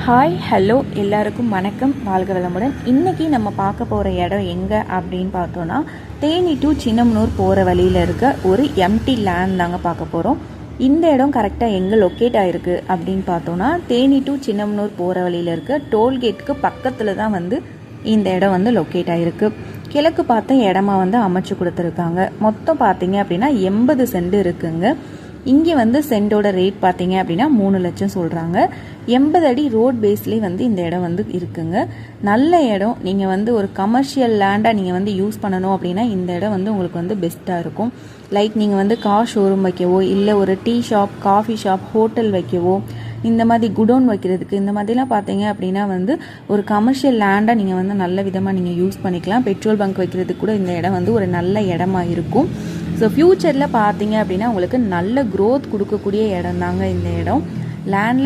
Hi hello எல்லாருக்கும் வணக்கம், வாழ்க வளமுடன். இன்றைக்கி நம்ம பார்க்க போகிற இடம் எங்கே அப்படின்னு பார்த்தோன்னா, தேனி டு சின்னமனூர் போகிற வழியில் இருக்க ஒரு எம்டி லேண்ட் தாங்க பார்க்க போகிறோம். இந்த இடம் கரெக்டாக எங்கே லொக்கேட் ஆகிருக்கு அப்படின்னு பார்த்தோன்னா, தேனி டு சின்னமனூர் போகிற வழியில் இருக்க டோல்கேட்டுக்கு பக்கத்தில் தான் இந்த இடம் லொக்கேட் ஆகிருக்கு. கிழக்கு பார்த்த இடமா அமைச்சு கொடுத்துருக்காங்க. மொத்தம் பார்த்தீங்க அப்படின்னா 80 சென்ட் இருக்குங்க. இங்கே சென்டோட ரேட் பார்த்தீங்க அப்படின்னா 3 லட்சம் சொல்கிறாங்க. 80 அடி ரோட் பேஸ்லேயே இந்த இடம் இருக்குங்க. நல்ல இடம். நீங்கள் ஒரு கமர்ஷியல் லேண்டாக நீங்கள் யூஸ் பண்ணணும் அப்படின்னா இந்த இடம் உங்களுக்கு பெஸ்ட்டாக இருக்கும். லைக் நீங்கள் கார் ஷோரூம் வைக்கவோ, இல்லை ஒரு tea shop, coffee shop, hotel வைக்கவோ, இந்த மாதிரி குடோன் வைக்கிறதுக்கு, இந்த மாதிரிலாம் பார்த்தீங்க அப்படின்னா ஒரு கமர்ஷியல் லேண்டாக நீங்கள் நல்ல விதமாக நீங்கள் யூஸ் பண்ணிக்கலாம். பெட்ரோல் பங்க் வைக்கிறதுக்கு கூட இந்த இடம் ஒரு நல்ல இடமா இருக்கும். ஸோ ஃப்யூச்சரில் பார்த்தீங்க அப்படின்னா உங்களுக்கு நல்ல க்ரோத் கொடுக்கக்கூடிய இடம் தாங்க இந்த இடம். லேண்ட்ல